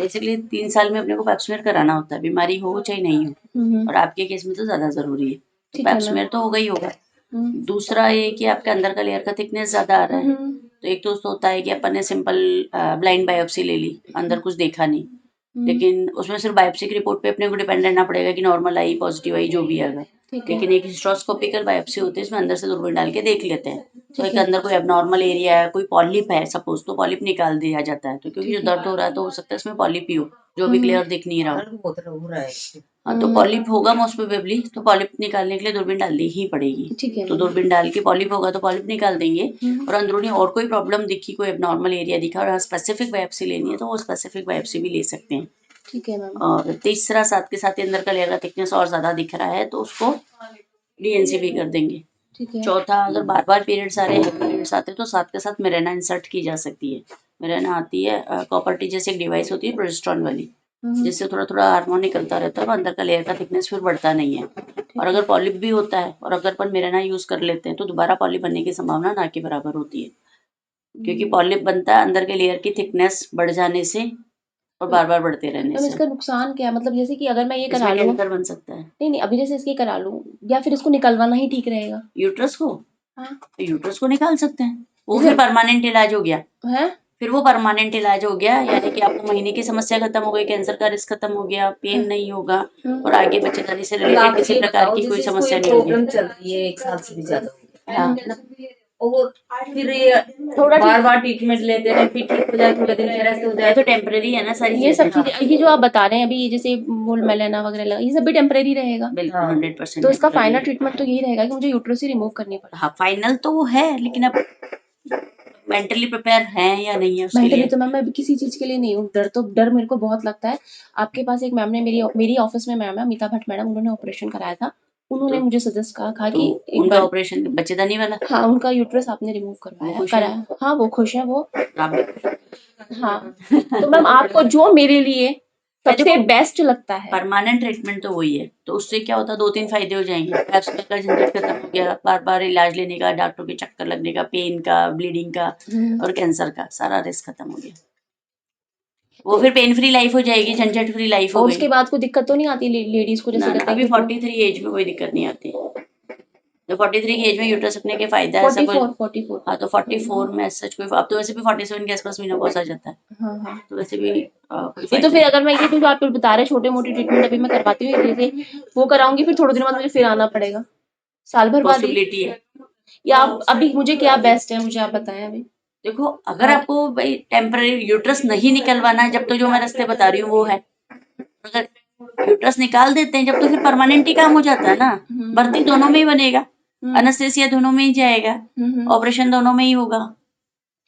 Basically 3 साल में अपने को पैप स्मेयर कराना होता है, बीमारी हो चाहे नहीं हो। और आपके केस में तो ज़्यादा ज़रूरी है। तो ठीक है पैप मैम। स्मेयर तो होगा ही होगा। दूसरा ये कि आपके अंदर का लेयर का थिकनेस ज़्यादा आ रहा है। तो एक तो होता है कि अपन ने सिंपल ब्लाइंड बायोप्सी ले ली, अंदर कुछ देखा नहीं, लेकिन उसमें सिर्फ बायोप्सी की रिपोर्ट पे अपने को डिपेंड रहना पड़ेगा कि नॉर्मल आई, पॉजिटिव आई, जो भी आएगा। लेकिन एक हिस्ट्रोस्कोपिकल बायोप्सी होती है, इसमें अंदर से दूरबीन डाल के देख लेते हैं। तो एक अंदर कोई एबनॉर्मल एरिया है, कोई पॉलिप है सपोज, तो पॉलिप निकाल दिया जाता है। तो क्योंकि जो दर्द हो रहा है तो हो सकता है इसमें पॉलिप ही हो, जो भी क्लियर दिख नहीं रहा हो। हाँ, तो पॉलिप होगा मोस्ट प्रोबेबली, तो पॉलिप निकालने के लिए दूरबीन डालनी ही पड़ेगी। ठीक है तो दूरबीन डाल के पॉलिप होगा तो पॉलिप निकाल देंगे। और अंदरूनी और कोई प्रॉब्लम दिखी, कोई एबनॉर्मल एरिया दिखा और स्पेसिफिक बायोप्सी लेनी है तो वो स्पेसिफिक बायोप्सी भी ले सकते हैं। ठीक है मैम। और तीसरा, साथ के साथ ही अंदर का लेयर का थिकनेस और ज्यादा दिख रहा है तो उसको डीएनसी भी कर देंगे। ठीक है। चौथा, अगर बार बार पीरियड्स आ रहे हैं, पीरियड्स आते हैं तो साथ के साथ मिरेना इंसर्ट की जा सकती है। मिरेना आती है, कॉपर टी जैसे एक डिवाइस होती है प्रोजेस्टेरॉन वाली, जिससे थोड़ा थोड़ा हार्मोन निकलता रहता है और अंदर का लेयर का थिकनेस फिर बढ़ता नहीं है। और अगर पॉलिप भी होता है और अगर अपन मिरेना यूज कर लेते हैं तो दोबारा पॉलिप बनने की संभावना ना के बराबर होती है, क्योंकि पॉलिप बनता है अंदर के लेयर की थिकनेस बढ़ जाने से और बार बार बढ़ते रहने मैम से। इसका नुकसान क्या है, मतलब जैसे कि अगर मैं ये करा इसमें लूँ, कैंसर बन सकता है। नहीं नहीं अभी जैसे इसकी करा लूँ, या फिर इसको निकलवाना ही ठीक रहेगा? यूट्रस को, हाँ। तो यूट्रस को निकाल सकते हैं, वो जैसे फिर परमानेंट इलाज हो गया। है। फिर वो परमानेंट इलाज हो गया, यानी कि आपको महीने की समस्या खत्म हो गई, कैंसर का रिस्क खत्म हो गया, पेन नहीं होगा और आगे बच्चेदानी से रिलेटेड किसी प्रकार की कोई समस्या नहीं होगी। प्रॉब्लम चल रही है 1 साल से भी ज्यादा हो गया, हाँ, और फिर ये थोड़ा बार बार ट्रीटमेंट लेते रहे, फिर ठीक हो जाए, थोड़े दिन फिर ऐसे हो ये जाए। तो टेम्परेरी है ना सारी ये सब चीजें। चीजें, ये जो आप बता रहे हैं अभी, ये जैसे बोल मेलाना वगैरह लगा, ये सब भी टेम्परेरी रहेगा? बिल्कुल हाँ। 100% तो इसका टेम्परेरी फाइनल है। ट्रीटमेंट तो यही रहेगा कि मुझे यूट्रस ही रिमूव करनी पड़ेगी? हाँ, फाइनल तो वो है, लेकिन अब मेंटली प्रिपेयर हैं या नहीं है उसके मेंटली लिए। तो मैम मैं अभी किसी चीज के लिए नहीं हूँ, डर मेरे को बहुत लगता है। आपके पास एक मैम ने, मेरी ऑफिस में मैम है अमिता भट्ट मैडम, उन्होंने ऑपरेशन कराया था, उन्होंने तो मुझे सजेस्ट कहा तो कि एक उनका बार, ऑपरेशन बच्चेदानी वाला, हाँ उनका यूट्रस आपने रिमूव वो करवाया खुश है, कराया, हाँ वो खुश है वो। आप भी। हाँ, तो मैम आपको जो मेरे लिए सबसे देखो, बेस्ट लगता है। परमानेंट ट्रीटमेंट तो वही है, तो उससे क्या होता है, 2-3 फायदे हो जाएंगे। पैप्समेयर का झंझट खत्म हो गया, बार बार इलाज लेने का, डॉक्टर के चक्कर लगने का, पेन का, ब्लीडिंग का और कैंसर का सारा रिस्क खत्म हो गया। वो तो फिर पेन फ्री लाइफ हो जाएगी, झंझट फ्री लाइफ हो और गई। उसके बाद कोई दिक्कत तो नहीं आती लेडीज को, ना जैसे ना, कहते हैं अभी कि 43 एज में कोई दिक्कत नहीं आती। तो 43 की एज में यूट्रस रखने के फायदा है ऐसा कोई। 44 हाँ, तो 44 में सच कोई, अब तो वैसे भी 47 के आसपास मेनोपॉज आ जाता है, हाँ हाँ। तो वैसे भी कोई नहीं तो फायदा फिर नहीं। अगर मैं ये जो आप बता रहे छोटे मोटी ट्रीटमेंट अभी मैं करवाती हूँ, जैसे वो कराऊंगी, फिर थोड़े दिनों बाद मुझे फिर आना पड़ेगा, साल भर बाद ही? पॉसिबिलिटी है। या आप अभी मुझे क्या बेस्ट है, मुझे आप बताएं अभी। देखो, अगर आपको भाई टेम्पररी यूट्रस नहीं निकलवाना है, जब तो जो मैं रास्ते बता रही हूँ वो है। अगर यूट्रस निकाल देते हैं जब, तो फिर परमानेंट ही काम हो जाता है ना। भर्ती दोनों में ही बनेगा, अनेस्थेसिया दोनों में ही जाएगा, ऑपरेशन दोनों में ही होगा।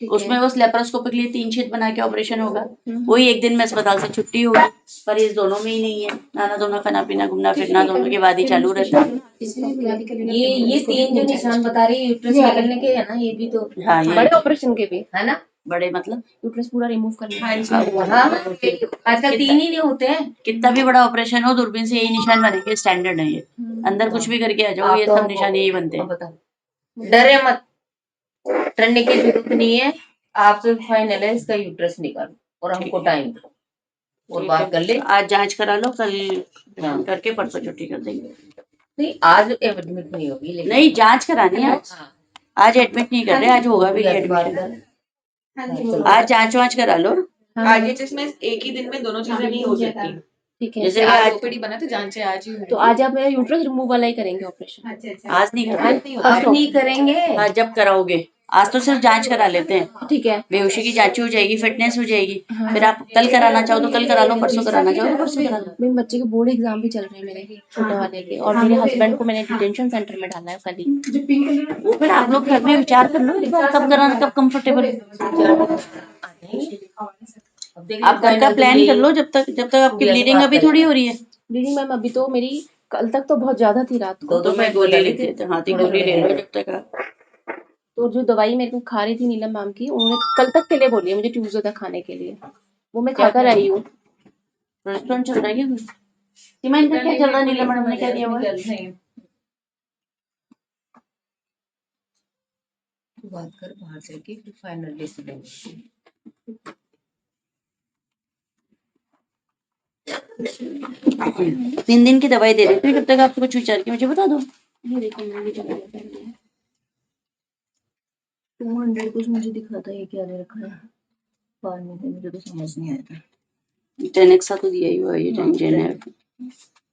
उसमें बस लेप्रोस्कोपिक लिए 3 छेद बना के ऑपरेशन होगा, वही एक दिन में अस्पताल से छुट्टी होगी। पर ये दोनों में ही नहीं है, नाना दोनों खाना पीना घूमना फिरना दोनों के बाद ही चालू रहता है। ये 3 जो निशान बता रही है यूट्रस निकलने के है ना, ये भी तो हाँ, ये बड़े ऑपरेशन के भी है ना। बड़े मतलब यूट्रस पूरा रिमूव करने हाँ, के। आजकल 3 ही नहीं होते हैं। कितना भी बड़ा ऑपरेशन हो, दूरबीन से यही निशान बनेंगे, स्टैंडर्ड है ये। अंदर कुछ भी करके आ जाओ, ये सब निशान यही बनते हैं। बताओ, डरे मत, डरने की जरूरत नहीं है। आप फाइनल है इसका यूट्रस निकालो और हमको टाइम दो और बात कर ले। आज जांच करा लो, कल करके परसों छुट्टी कर देंगे। नहीं, आज एडमिट नहीं होगी, लेकिन नहीं, जांच करानी है आज। हाँ, आज एडमिट नहीं कर रहे, आज होगा भी एडमिट। आज जांच वांच करा लो। आगे जिसमें एक ही दिन में दोनों चीजें नहीं हो सकती। ठीक है, जैसे आज आज ओपीडी बना तो जांच आज ही तो आज आप मेरा यूट्रस रिमूव वाला ही करेंगे ऑपरेशन? आज नहीं कर रहे, आज नहीं करेंगे। हाँ जब कराओगे। आज तो सिर्फ जांच करा लेते हैं, ठीक है। बेहोशी की जांच हो जाएगी, फिटनेस हो जाएगी। फिर आप कल कराना चाहो तो कल करा लो, परसों कराना चाहो तो परसों करा लो। मेरे बच्चे के बोर्ड एग्जाम भी चल रहे हैं, मेरे छोटे वाले के, और मेरे हस्बैंड को मैंने डिटेंशन सेंटर में डाला है कल ही। वो फिर आप लोग घर में विचार कर लो एक बार, कब कराना, कब कंफर्टेबल। आप घर का प्लान कर लो, जब तक आपकी ब्लीडिंग अभी थोड़ी हो रही है। ब्लीडिंग मैम अभी तो मेरी कल तक तो बहुत ज्यादा थी, रात को। तो मैं गोली लिख देती हूँ, हाथी गोली ले लो जब तक आप। तो जो दवाई मेरे को खा रही थी नीलम मैम की, उन्होंने कल तक के लिए बोली है मुझे, ट्यूसडे तक खाने के लिए, वो मैं खाकर आई हूँ। रेस्टोरेंट चल रहा है क्या कुछ? सीमा, इनका क्या चल रहा है, नीलम मैडम ने क्या दिया हुआ है? बात कर बाहर से कि फाइनल डिसीजन। 3 दिन की दवाई दे रहे थे, जब तक आपको कुछ विचार किया मुझे बता दो। ये देखो मैंने भी चला पहले 200 कुछ मुझे दिखा था, ये क्या दे रखा है फार्मी से, मुझे तो समझ नहीं आया था। टेनेक्सा तो दिया ही हुआ है, ये हाँ, जेनेफ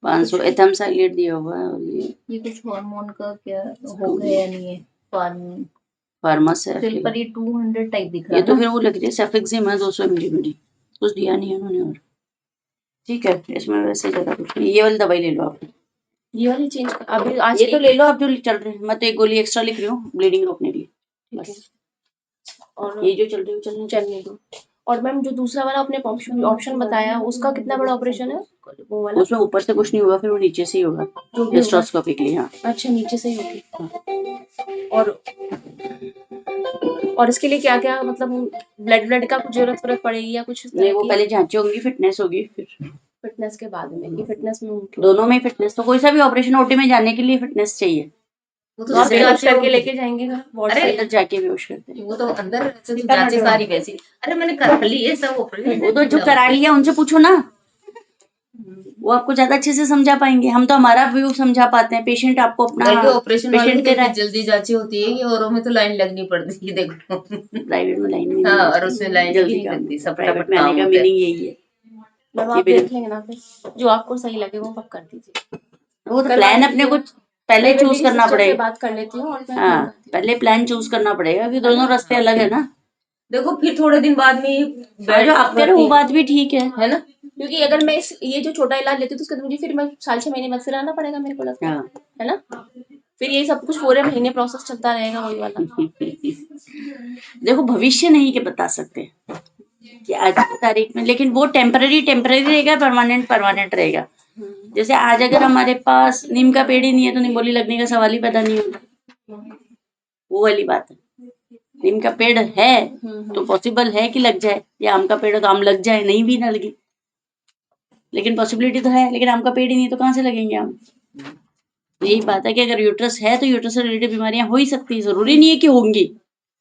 500 एथमसाइलेट दिया हुआ है, और ये कुछ हार्मोन का क्या हो गया या नहीं है फार्मी फार्मासेफ सिल पर, ये 200 टाइप दिख रहा ये है तो ना। फिर वो लग रही है सेफेक्सिम है 200 mg मेरी, कुछ दिया नहीं है उन्होंने। और ठीक है, इसमें वैसे ज्यादा कुछ नहीं। ये वाली दवाई ले लो आप, ये वाली चेंज अभी आज ये तो ले लो आप जो चल रहे हैं। मैं तो एक गोली एक्स्ट्रा लिख रही हूँ ब्लीडिंग रोकने के लिए, बस। और ये जो चल रही है चलने दो। चलने दो। और मैम जो दूसरा वाला आपने ऑप्शन बताया उसका कितना बड़ा ऑपरेशन है वो वाला? उसमें ऊपर से कुछ नहीं होगा, फिर वो नीचे से ही होगा जो भी होगा। हिस्ट्रोस्कोपिकली। हाँ अच्छा, नीचे से ही होगी। और इसके लिए क्या क्या मतलब ब्लड का कुछ जरूरत पड़ेगी या कुछ इस तरह नहीं, वो की? पहले जांचें होंगी, फिटनेस होगी, फिर फिटनेस के बाद में कि फिटनेस में उनकी दोनों में फिटनेस। तो कोई सा भी ऑपरेशन ओटी में जाने के लिए फिटनेस चाहिए। वो तो तो आप जैसे बेहोश जांचें करके होंगी। लेके जाएंगे घर वार्ड अरे से? अंदर जाके बेहोश करते हैं। वो तो अंदर से तो जांचें सारी वैसी। अरे मैंने कर ली है सब ऑपरेशन। वो तो जो करा लिया उनसे पूछो ना, वो आपको ज्यादा अच्छे से समझा पाएंगे। हम तो हमारा व्यू समझा पाते हैं, पेशेंट आपको अपना बल्कि ऑपरेशन वालों पेशेंट में के तो जल्दी जांचें होती है, औरों में तो लाइन लगनी पड़ती है देखो। प्राइवेट में लाइन नहीं हाँ, और लगती, उसमें लाइन भी जल्दी नहीं काम लगती, होता है। सब प्राइवेट फटाफट में आने काम का होता है। मीनिंग यही है। मैम ये आप मेरे देख लेंगे ना, फिर जो आपको सही लगे वो आप कर दीजिए। वो तो करवा प्लान लीजिए। अपने को पहले नहीं, मैं चूज मेरी करना सिस्टर से पड़ेगा। बात कर लेती हूँ और मैं हाँ, करवाती हूँ। पहले प्लान चूज करना पड़ेगा, क्योंकि दोनों रास्ते अलग है ना। देखो फिर थोड़े दिन बाद में हाँ, जो आप कह रहे हो वो बात भी ठीक है ना। क्योंकि अगर मैं ये जो छोटा इलाज लेती हूँ तो उसके बाद मुझे फिर मैं 6-6 महीने बाद फिर आना पड़ेगा, मेरे को लगता है। हाँ। है ना? फिर ये सब कुछ पूरे महीने प्रोसेस चलता रहेगा वही वाला। देखो, भविष्य नहीं के बता सकते कि आज की तारीख में, लेकिन वो टेम्पररी रहेगा, परमानेंट परमानेंट रहेगा। जैसे आज अगर हमारे पास नीम का पेड़ ही नहीं है तो निम्बोली लगने का सवाल ही पैदा नहीं होता। वो वाली बात है। नीम का पेड़ है तो पॉसिबल है कि लग जाए, या आम का पेड़ है तो आम लग जाए, नहीं भी ना लगे, लेकिन पॉसिबिलिटी तो है। लेकिन आम का पेड़ ही नहीं तो कहाँ से लगेंगे आम? यही बात है कि अगर यूट्रस है तो यूट्रस से रिलेटेड बीमारियां हो ही सकती है, जरूरी नहीं है कि होंगी।